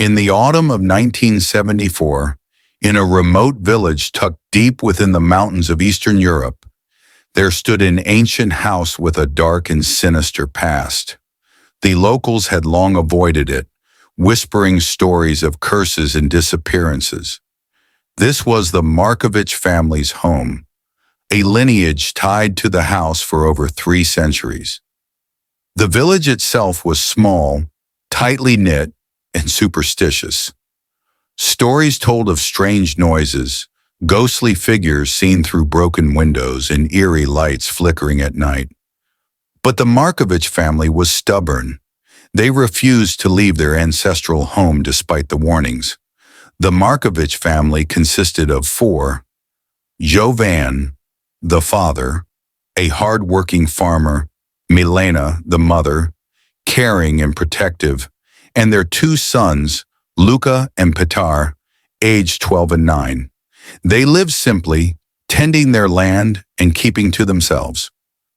In the autumn of 1974, in a remote village tucked deep within the mountains of Eastern Europe, there stood an ancient house with a dark and sinister past. The locals had long avoided it, whispering stories of curses and disappearances. This was the Markovich family's home, a lineage tied to the house for over 3 centuries. The village itself was small, tightly knit, and superstitious. Stories told of strange noises, ghostly figures seen through broken windows, and eerie lights flickering at night. But the Markovich family was stubborn. They refused to leave their ancestral home despite the warnings. The Markovich family consisted of 4: Jovan, the father, a hard-working farmer; Milena, the mother, caring and protective; and their 2 sons, Luka and Petar, aged 12 and 9. They lived simply, tending their land and keeping to themselves.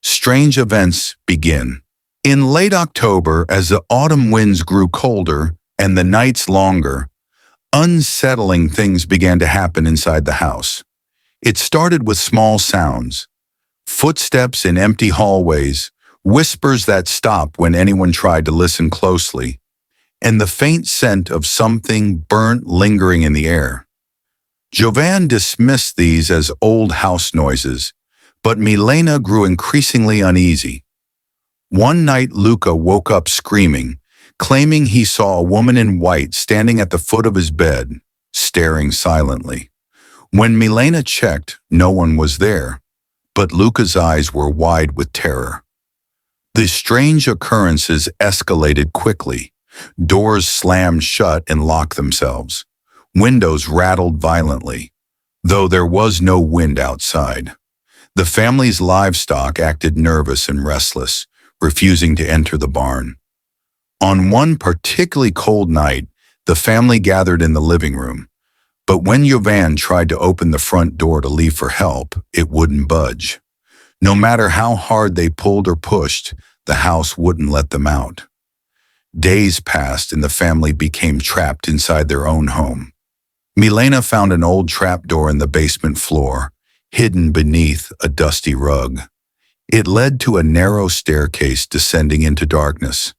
Strange events begin. In late October, as the autumn winds grew colder and the nights longer, unsettling things began to happen inside the house. It started with small sounds: footsteps in empty hallways, whispers that stopped when anyone tried to listen closely, and the faint scent of something burnt lingering in the air. Jovan dismissed these as old house noises, but Milena grew increasingly uneasy. One night Luka woke up screaming, claiming he saw a woman in white standing at the foot of his bed, staring silently. When Milena checked, no one was there, but Luka's eyes were wide with terror. The strange occurrences escalated quickly. Doors slammed shut and locked themselves. Windows rattled violently, though there was no wind outside. The family's livestock acted nervous and restless, refusing to enter the barn. On one particularly cold night, the family gathered in the living room, but when Jovan tried to open the front door to leave for help, it wouldn't budge. No matter how hard they pulled or pushed, the house wouldn't let them out. Days passed and the family became trapped inside their own home. Milena found an old trapdoor in the basement floor, hidden beneath a dusty rug. It led to a narrow staircase descending into darkness.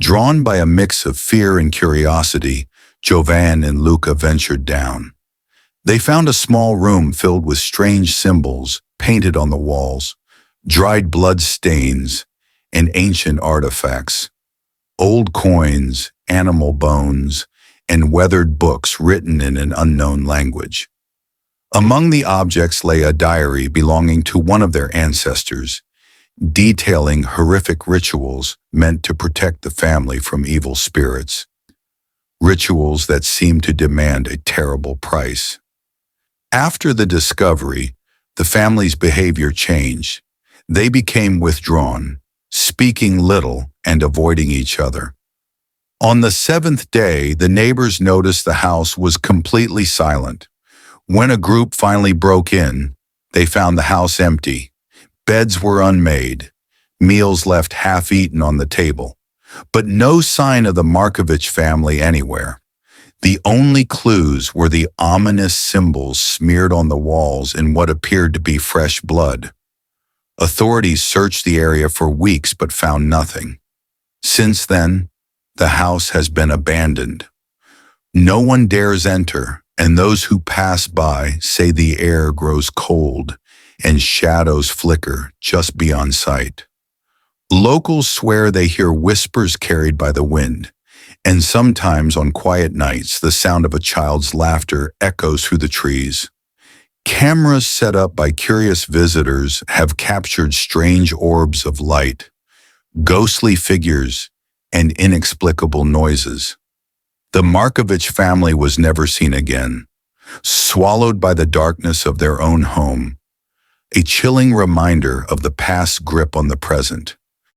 Drawn by a mix of fear and curiosity, Jovan and Luka ventured down. They found a small room filled with strange symbols painted on the walls, dried blood stains, and ancient artifacts. Old coins, animal bones, and weathered books written in an unknown language. Among the objects lay a diary belonging to one of their ancestors, detailing horrific rituals meant to protect the family from evil spirits. Rituals that seemed to demand a terrible price. After the discovery, the family's behavior changed. They became withdrawn, speaking little and avoiding each other. On the 7th day, the neighbors noticed the house was completely silent. When a group finally broke in, they found the house empty. Beds were unmade, meals left half-eaten on the table, but no sign of the Markovich family anywhere. The only clues were the ominous symbols smeared on the walls in what appeared to be fresh blood. Authorities searched the area for weeks but found nothing. Since then, the house has been abandoned. No one dares enter, and those who pass by say the air grows cold and shadows flicker just beyond sight. Locals swear they hear whispers carried by the wind, and sometimes on quiet nights the sound of a child's laughter echoes through the trees. Cameras set up by curious visitors have captured strange orbs of light, ghostly figures, and inexplicable noises. The Markovich family was never seen again, swallowed by the darkness of their own home, a chilling reminder of the past's grip on the present.